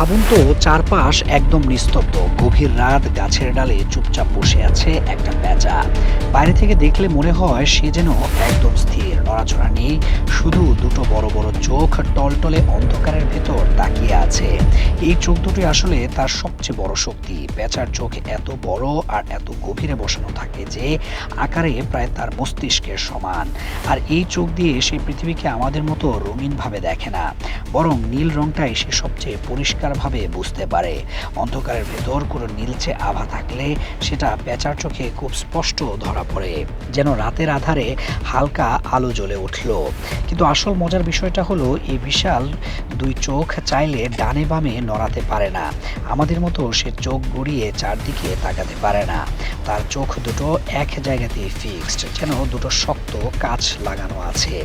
ভাবুন তো, চারপাশ একদম নিস্তব্ধ। গভীর রাত, গাছের ডালে চুপচাপ বসে আছে একটা পেঁচা। বাইরে থেকে দেখলে মনে হয় সে যেন একদম স্থির, নড়াচড়া নেই। শুধু দুটো বড় বড় চোখ টলটলে অন্ধকারের ভেতর তাকিয়ে আছে। এই চোখ দুটোই আসলে তার সবচেয়ে বড় শক্তি। পেঁচার চোখ এত বড় আর এত গভীরে বসানো থাকে যে আকারে প্রায় তার মস্তিষ্কের সমান। আর এই চোখ দিয়ে সে পৃথিবীকে আমাদের মতো রঙিনভাবে দেখে না, বরং নীল রংটাই সে সবচেয়ে পরিষ্কারভাবে বুঝতে পারে। অন্ধকারের ভেতর কোনো নীলচে আভা থাকলে সেটা পেঁচার চোখে খুব স্পষ্ট ধরা পড়ে, যেন রাতের আধারে হালকা আলো জ্বলে উঠল। কিন্তু আসল মজার বিষয়টা হলো, এই বিশাল দুই চোখ চাইলে ডানে বামে নড়াতে পারে না। আমাদের মতো সে চোখ গড়িয়ে চারদিকে তাকাতে পারে না। তার চোখ দুটো এক জায়গাতেই ফিক্সড, যেন দুটো শক্ত কাঁচ লাগানো আছে।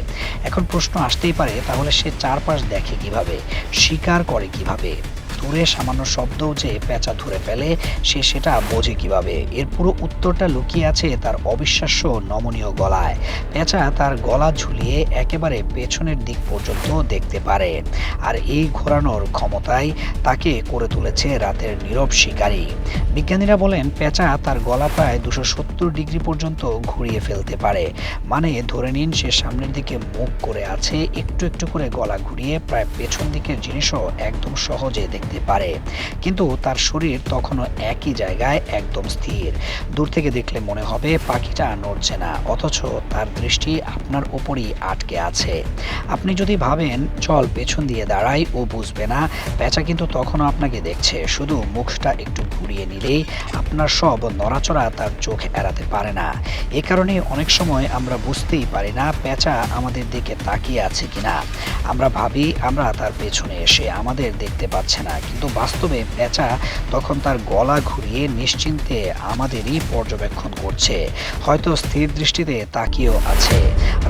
এখন প্রশ্ন আসতেই পারে, তাহলে সে চারপাশ দেখে কিভাবে, শিকার করে কিভাবে, দূরে সামান্য শব্দও যে পেঁচা ধরে ফেলে সে সেটা বোঝে কিভাবে? এর পুরো উত্তরটা লুকিয়ে আছে তার অবিশ্বাস্য নমনীয় গলায়। পেঁচা তার গলা ঝুলিয়ে একেবারে পেছনের দিক পর্যন্ত দেখতে পারে, আর এই ঘোরানোর ক্ষমতাই তাকে করে তুলেছে রাতের নীরব শিকারী। বিজ্ঞানীরা বলেন, পেঁচা তার গলা প্রায় 270 ডিগ্রি পর্যন্ত ঘুরিয়ে ফেলতে পারে। মানে ধরে নিন সে সামনের দিকে মুখ করে আছে, একটু একটু করে গলা ঘুরিয়ে প্রায় পেছন দিকের জিনিসও একদম সহজে দেখতে পারে। কিন্তু তার শরীর তখনও একই জায়গায় একদম স্থির। দূর থেকে দেখলে মনে হবে পাখিটা নড়ছে না, অথচ তার দৃষ্টি আপনার উপরই আটকে আছে। আপনি যদি ভাবেন চল পেছন দিয়ে দাঁড়াই, ও বুঝবে না। পেঁচা কিন্তু তখনও আপনাকে দেখছে, শুধু মুখটা একটু ঘুরিয়ে নিলেই আপনার সব নড়াচড়া তার চোখ এড়াতে পারে না। এ কারণে অনেক সময় আমরা বুঝতেই পারি না পেঁচা আমাদের দিকে তাকিয়ে আছে কিনা। আমরা ভাবি আমরা তার পেছনে এসে আমাদের দেখতে পাচ্ছে না, কিন্তু বাস্তবে পেঁচা তখন তার গলা ঘুরিয়ে নিশ্চিন্তে আমাদেরই পর্যবেক্ষণ করছে, হয়তো স্থির দৃষ্টিতে তাকিয়েও আছে।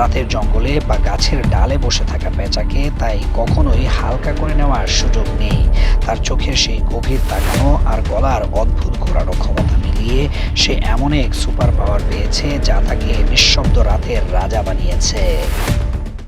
রাতের জঙ্গলে বা গাছের ডালে বসে থাকা পেঁচাকে তাই কখনোই হালকা করে নেওয়ার সুযোগ নেই। তার চোখের সেই গভীর তাকানো আর গলার অদ্ভুত ঘোরানো ক্ষমতা মিলিয়ে সে এমন এক সুপার পাওয়ার পেয়েছে যা তাকে নিঃশব্দ রাতের রাজা বানিয়েছে।